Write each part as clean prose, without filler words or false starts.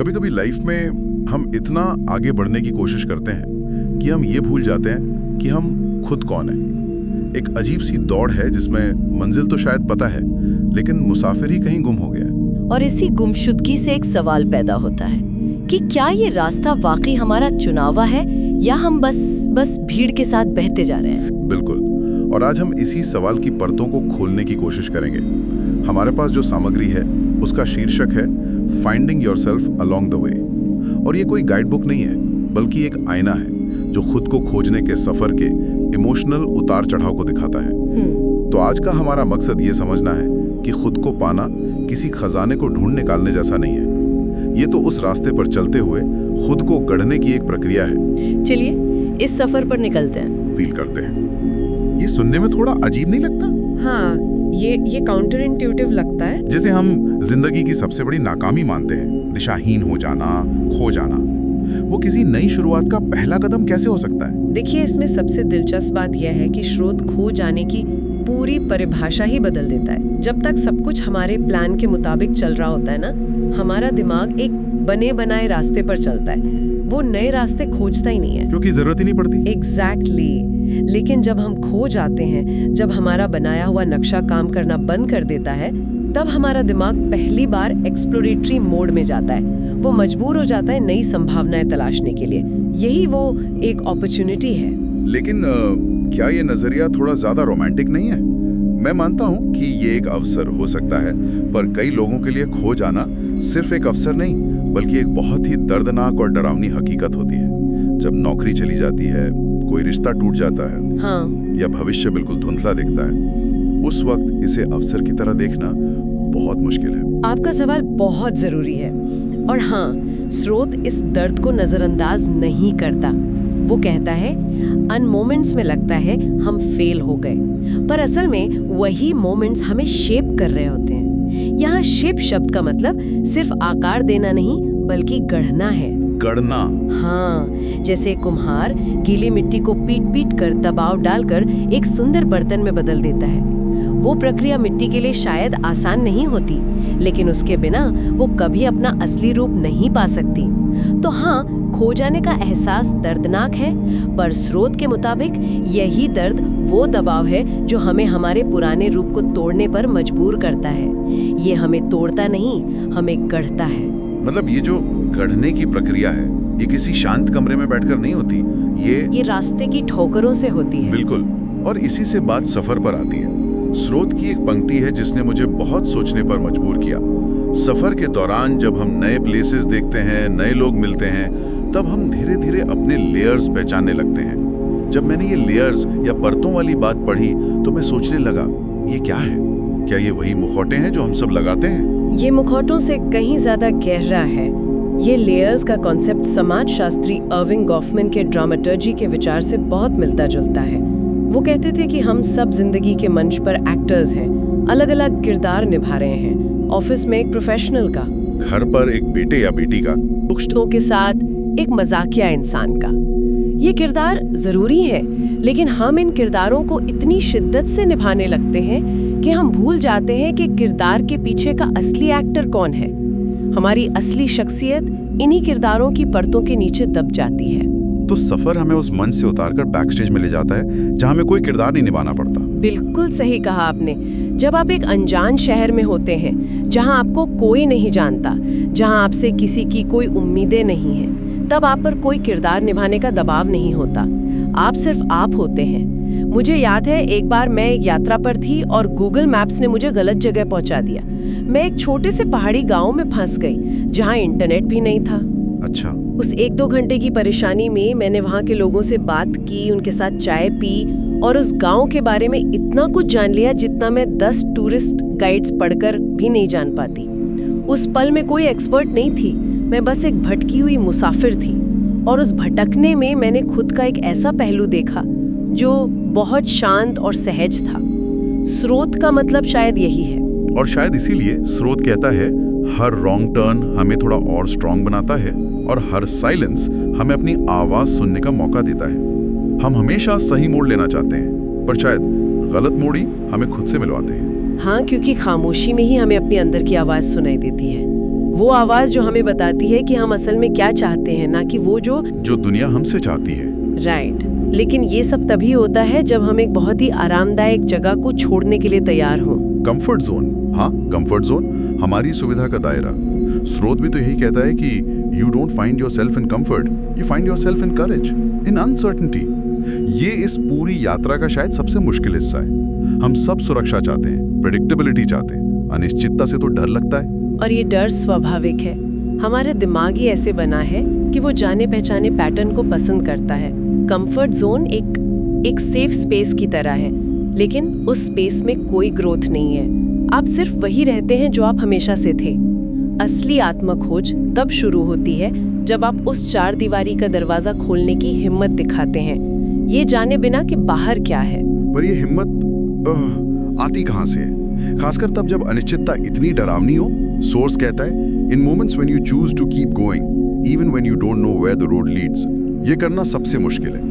कभी कभी लाइफ में हम इतना आगे बढ़ने की कोशिश करते हैं कि हम ये भूल जाते हैं कि हम खुद कौन हैं। एक अजीब सी दौड़ है जिसमें मंजिल तो शायद पता है, लेकिन मुसाफिर ही कहीं गुम हो गया। और इसी गुमशुदगी से एक सवाल पैदा होता है कि क्या ये रास्ता वाकई हमारा चुनावा है या हम बस भीड़ के साथ बहते जा रहे हैं। बिल्कुल, और आज हम इसी सवाल की परतों को खोलने की कोशिश करेंगे। हमारे पास जो सामग्री है उसका शीर्षक है finding yourself along the way. और ये कोई गाइड बुक नहीं है, बल्कि एक आईना है जो खुद को खोजने के सफर के इमोशनल उतार चढ़ाव को दिखाता है। तो आज का हमारा मकसद ये समझना है कि खुद को पाना किसी खजाने को ढूंढ निकालने जैसा नहीं है। ये तो उस रास्ते पर चलते हुए खुद को गढ़ने की एक प्रक्रिया है। चलिए इस सफर पर निकलते हैं। फील करते हैं। ये सुनने में थोड़ा अजीब नहीं लगता? हाँ, ये काउंटर इंट्यूटिव लगता है। जैसे हम जिंदगी की सबसे बड़ी नाकामी मानते हैं, दिशाहीन हो जाना, खो जाना। वो किसी नई शुरुआत का पहला कदम कैसे हो सकता है? देखिए, इसमें सबसे दिलचस्प बात यह है कि स्रोत खो जाने की पूरी परिभाषा ही बदल देता है। जब तक सब कुछ हमारे प्लान के मुताबिक चल रहा होता है ना, हमारा दिमाग एक बने बनाए रास्ते पर चलता है। वो नए रास्ते खोजता ही नहीं है, क्योंकि जरूरत ही नहीं पड़ती। एग्जैक्टली। लेकिन जब हम खो जाते हैं, जब हमारा बनाया हुआ नक्शा काम करना बंद कर देता है, तब हमारा दिमाग पहली बार एक्सप्लोरेटरी मोड में जाता है। वो मजबूर हो जाता है नई संभावनाएं तलाशने के लिए। यही वो एक अपॉर्चुनिटी है। लेकिन क्या ये नजरिया थोड़ा ज्यादा रोमांटिक नहीं है? मैं मानता हूँ कि ये एक अवसर हो सकता है, पर कई लोगों के लिए खो जाना सिर्फ एक अवसर नहीं, बल्कि एक बहुत ही दर्दनाक और डरावनी हकीकत होती है। जब नौकरी चली जाती है, कोई रिश्ता टूट जाता है, हाँ, या भविष्य बिल्कुल धुंधला दिखता है, उस वक्त इसे अवसर की तरह देखना बहुत मुश्किल है। आपका सवाल बहुत जरूरी है। और हाँ, स्रोत इस दर्द को नजरअंदाज नहीं करता। वो कहता है अन मोमेंट्स में लगता है हम फेल हो गए, पर असल में वही मोमेंट्स हमें शेप कर रहे होते हैं। यहाँ शेप शब्द का मतलब सिर्फ आकार देना नहीं, बल्कि गढ़ना है। गढ़ना? हाँ, जैसे कुम्हार गीली मिट्टी को पीट पीट कर दबाव डालकर एक सुंदर बर्तन में बदल देता है। वो प्रक्रिया मिट्टी के लिए शायद आसान नहीं होती, लेकिन उसके बिना वो कभी अपना असली रूप नहीं पा सकती। तो हाँ, खो जाने का एहसास दर्दनाक है, पर स्रोत के मुताबिक यही दर्द वो दबाव है जो हमें हमारे पुराने रूप को तोड़ने पर मजबूर करता है। ये हमें तोड़ता नहीं, हमें गढ़ता है। मतलब ये जो गढ़ने की प्रक्रिया है, ये किसी शांत कमरे में बैठकर नहीं होती, ये रास्ते की ठोकरों से होती है। बिल्कुल। और इसी से बात सफर पर आती है। स्रोत की एक पंक्ति है जिसने मुझे बहुत सोचने पर मजबूर किया। सफर के दौरान जब हम नए प्लेसेस देखते हैं, नए लोग मिलते हैं, तब हम धीरे धीरे अपने लेयर्स पहचानने लगते हैं। जब मैंने ये लेयर्स या परतों वाली बात पढ़ी तो मैं सोचने लगा, ये क्या है? क्या ये वही मुखौटे हैं जो हम सब लगाते हैं? ये मुखौटों से कहीं ज्यादा गहरा है। ये लेयर्स का कॉन्सेप्ट समाजशास्त्री अर्विंग गॉफमैन के ड्रामेटर्जी के विचार से बहुत मिलता जुलता है। वो कहते थे कि हम सब जिंदगी के मंच पर एक्टर्स हैं, अलग अलग किरदार निभा रहे हैं। ऑफिस में एक प्रोफेशनल का, घर पर एक बेटे या बेटी का, दुष्टों के साथ एक मजाकिया इंसान का। ये किरदार जरूरी है, लेकिन हम इन किरदारों को इतनी शिद्दत से निभाने लगते हैं कि हम भूल जाते हैं कि किरदार के पीछे का असली एक्टर कौन है। हमारी असली शख्सियत इन्हीं किरदारों की परतों के नीचे दब जाती है। तो सफर हमें उस मंच से उतारकर बैक स्टेज में ले जाता है, जहां हमें कोई किरदार नहीं निभाना पड़ता। बिल्कुल सही कहा आपने। जब आप एक अनजान शहर में होते हैं, जहां आपको कोई नहीं जानता, जहां आपसे किसी की कोई उम्मीदें नहीं हैं, तब आप पर कोई किरदार निभाने का दबाव नहीं होता। आप सिर्फ आप होते हैं। मुझे याद है, एक बार मैं एक यात्रा पर थी और गूगल मैप्स ने मुझे गलत जगह पहुंचा दिया। मैं एक छोटे से पहाड़ी गांव में फंस गई, जहां इंटरनेट भी नहीं था। अच्छा। उस 1-2 घंटे की परेशानी में मैंने वहां के लोगों से बात की, उनके साथ चाय पी और उस गांव के बारे में इतना कुछ जान लिया जितना मैं 10 टूरिस्ट गाइड्स पढ़कर भी नहीं जान पाती। उस पल में कोई एक्सपर्ट नहीं थी, मैं बस एक भटकी हुई मुसाफिर थी। और उस भटकने में मैंने खुद का एक ऐसा पहलू देखा जो बहुत शांत और सहज था। स्रोत का मतलब शायद यही है। और शायद इसीलिए स्रोत कहता है, हर रॉन्ग टर्न हमें थोड़ा और स्ट्रांग बनाता है, और हर साइलेंस हमें अपनी आवाज सुनने का मौका देता है। हम हमेशा सही मोड़ लेना चाहते हैं, पर शायद गलत मोड़ ही हमें खुद से मिलवाते हैं। हाँ, क्योंकि खामोशी में ही हमें अपने अंदर की आवाज सुनाई देती है। वो आवाज जो हमें बताती है कि हम असल में क्या चाहते हैं, ना कि वो जो दुनिया हमसे चाहती है। राइट। लेकिन ये सब तभी होता है जब हम एक बहुत ही आरामदायक जगह को छोड़ने के लिए तैयार हों। कंफर्ट जोन, हाँ, कंफर्ट जोन हमारी सुविधा का दायरा। स्रोत भी तो यही कहता है कि you don't find yourself in comfort, you find yourself in courage, in uncertainty. ये इस पूरी यात्रा का शायद सबसे मुश्किल हिस्सा है। हम सब सुरक्षा चाहते हैं, प्रेडिक्टेबिलिटी चाहते हैं, अनिश्चितता से तो डर लगता है। और ये डर स्वाभाविक है। हमारा दिमाग ही ऐसे बना है कि वो जाने पहचाने पैटर्न को पसंद करता है। कंफर्ट जोन एक सेफ स्पेस की तरह है, लेकिन उस स्पेस में कोई ग्रोथ नहीं है। आप सिर्फ वही रहते हैं जो आप हमेशा से थे। असली आत्मखोज तब शुरू होती है जब आप उस चार दीवारी का दरवाजा खोलने की हिम्मत दिखाते हैं, ये जाने बिना कि बाहर क्या है। पर ये हिम्मत आती कहाँ से है? खासकर तब जब अनिश्चितता इतनी डरावनी हो। सोर्स कहता है, in moments when you choose to keep going even when you don't know where the road leads. ये करना सबसे मुश्किल है,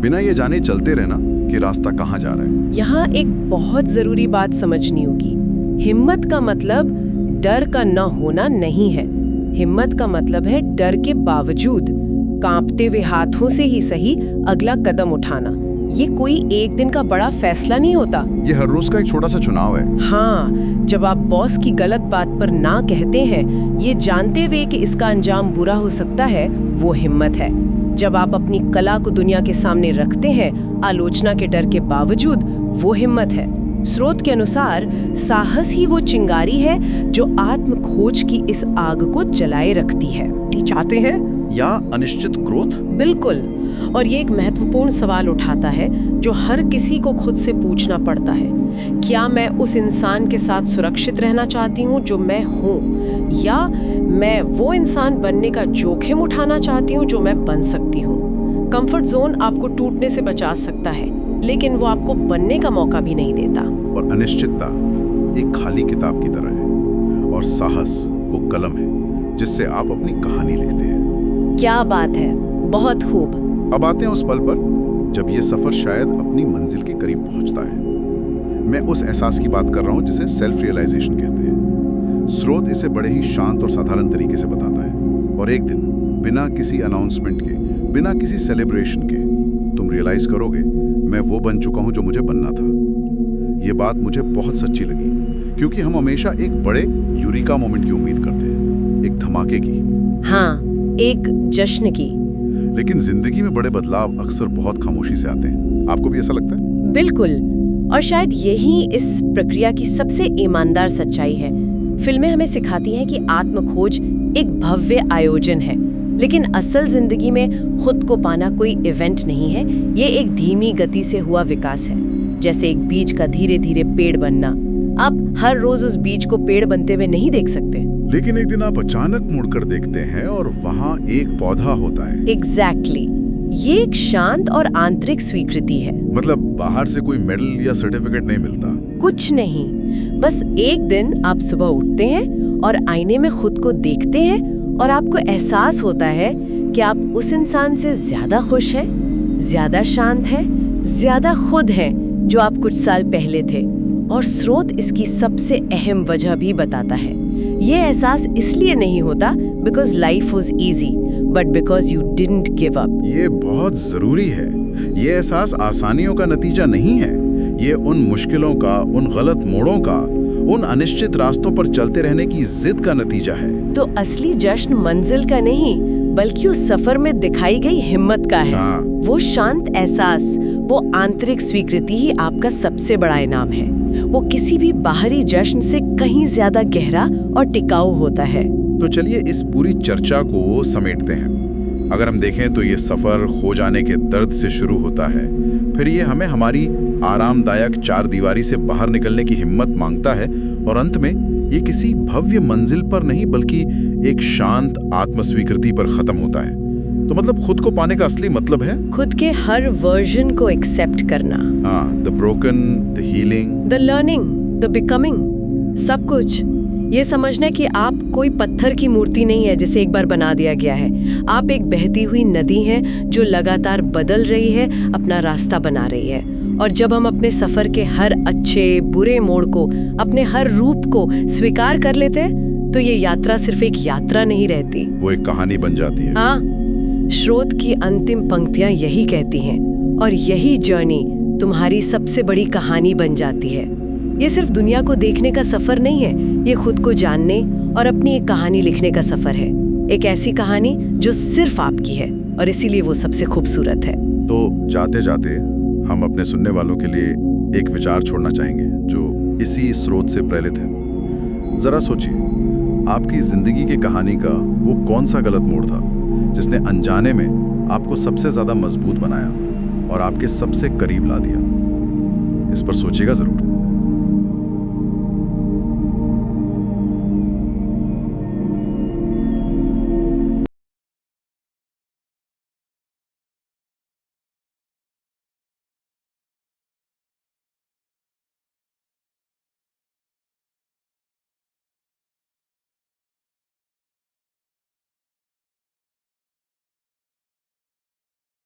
बिना ये जाने चलते रहना कि रास्ता कहाँ जा रहा है। यहाँ एक बहुत जरूरी बात समझनी होगी। हिम्मत का मतलब डर का न होना नहीं है। हिम्मत का मतलब है डर के बावजूद कांपते हुए हाथों से ही सही अगला कदम उठाना। ये कोई एक दिन का बड़ा फैसला नहीं होता। ये हर रोज का एक छोटा सा चुनाव है। हाँ, जब आप बॉस की गलत बात पर ना कहते हैं, ये जानते हुए कि इसका अंजाम बुरा हो सकता है, वो हिम्मत है। जब आप अपनी कला को दुनिया के सामने रखते हैं, आलोचना के डर के बावजूद, वो हिम्मत है। स्रोत के अनुसार साहस ही वो चिंगारी है जो आत्मखोज की इस आग को जलाए रखती है। चाहते हैं या अनिश्चित ग्रोथ? बिल्कुल। और ये एक महत्वपूर्ण सवाल उठाता है जो हर किसी को खुद से पूछना पड़ता है। क्या मैं उस इंसान के साथ सुरक्षित रहना चाहती हूँ जो मैं हूँ, या मैं वो इंसान बनने का जोखिम उठाना चाहती हूँ जो मैं बन सकती हूँ? कंफर्ट जोन आपको टूटने से बचा सकता है, लेकिन वो आपको बनने का मौका भी नहीं देता। और अनिश्चितता एक खाली किताब की तरह है, और साहस वो कलम है जिससे आप अपनी कहानी लिखते हैं। क्या बात है, बहुत खूब। अब आते हैं उस पल पर जब ये सफर शायद अपनी मंजिल के करीब पहुंचता है। मैं उस एहसास की बात कर रहा हूं जिसे सेल्फ रियलाइजेशन कहते हैं। स्रोत इसे बड़े ही शांत और साधारण तरीके से बताता है। और एक दिन बिना किसी अनाउंसमेंट के, बिना किसी सेलिब्रेशन के, तुम रियलाइज करोगे मैं वो बन चुका हूं जो मुझे बनना था। ये बात मुझे बहुत सच्ची लगी, क्योंकि हम हमेशा एक बड़े यूरिका मोमेंट की उम्मीद करते हैं, एक धमाके की। हाँ, एक जश्न की। लेकिन जिंदगी में बड़े बदलाव अक्सर बहुत खामोशी से आते हैं। आपको भी ऐसा लगता है? बिल्कुल। और शायद यही इस प्रक्रिया की सबसे ईमानदार सच्चाई है। फिल्में हमें सिखाती हैं कि आत्मखोज एक भव्य आयोजन है, लेकिन असल जिंदगी में खुद को पाना कोई इवेंट नहीं है। ये एक धीमी गति से हुआ विकास है, जैसे एक बीज का धीरे धीरे पेड़ बनना। आप हर रोज उस बीज को पेड़ बनते हुए नहीं देख सकते, लेकिन एक दिन आप अचानक मुड़कर देखते हैं और वहाँ एक पौधा होता है। एग्जैक्टली। ये एक शांत और आंतरिक स्वीकृति है। मतलब बाहर से कोई मेडल या सर्टिफिकेट नहीं मिलता? कुछ नहीं, बस एक दिन आप सुबह उठते हैं और आईने में खुद को देखते हैं और आपको एहसास होता है कि आप उस इंसान से ज्यादा खुश हैं, ज्यादा शांत हैं, ज्यादा खुद हैं जो आप कुछ साल पहले थे। और स्रोत इसकी सबसे अहम वजह भी बताता है। ये एहसास इसलिए नहीं होता because life was easy, but because you didn't give up. ये बहुत जरूरी है। ये एहसास आसानियों का नतीजा नहीं है। ये उन मुश्किलों का, उन गलत मोड़ों का, उन अनिश्चित रास्तों पर चलते रहने की जिद का नतीजा है। तो असली जश्न मंजिल का नहीं, बल्कि उस सफर में दिखाई गई हिम्मत का है। हाँ। वो शांत एहसास, वो आंतरिक स्वीकृति ही आपका सबसे बड़ा इनाम है। वो किसी भी बाहरी जश्न से कहीं ज्यादा गहरा और टिकाऊ होता है। तो चलिए इस पूरी चर्चा को समेटते हैं। अगर हम देखें तो ये सफर खो जाने के दर्द से शुरू होता है, फिर ये हमें हमारी आरामदायक चार दीवारी से बाहर निकलने की हिम्मत मांगता है, और अंत में ये किसी भव्य मंजिल पर नहीं बल्कि एक शांत आत्मस्वीकृति पर खत्म होता है। तो मतलब खुद को पाने का असली मतलब है खुद के हर वर्जन को एक्सेप्ट करना। The broken, the healing, the learning, the becoming, सब कुछ। ये समझना कि आप कोई पत्थर की मूर्ति नहीं है जिसे एक बार बना दिया गया है। आप एक बहती हुई नदी हैं जो लगातार बदल रही है, अपना रास्ता बना रही है। और जब हम अपने सफर के हर अच्छे बुरे मोड़ को, अपने हर रूप को स्वीकार कर लेते हैं, तो ये यात्रा सिर्फ एक यात्रा नहीं रहती, वो एक कहानी बन जाती है। हाँ, स्रोत की अंतिम पंक्तियां यही कहती हैं, और यही जर्नी तुम्हारी सबसे बड़ी कहानी बन जाती है। ये सिर्फ दुनिया को देखने का सफर नहीं है, ये खुद को जानने और अपनी एक कहानी लिखने का सफर है। एक ऐसी कहानी जो सिर्फ आपकी है, और इसीलिए वो सबसे खूबसूरत है। तो जाते जाते हम अपने सुनने वालों के लिए एक विचार छोड़ना चाहेंगे जो इसी स्रोत से प्रेरित है। जरा सोचिए, आपकी जिंदगी की कहानी का वो कौन सा गलत मोड़ था जिसने अनजाने में आपको सबसे ज्यादा मजबूत बनाया और आपके सबसे करीब ला दिया। इस पर सोचिएगा जरूर।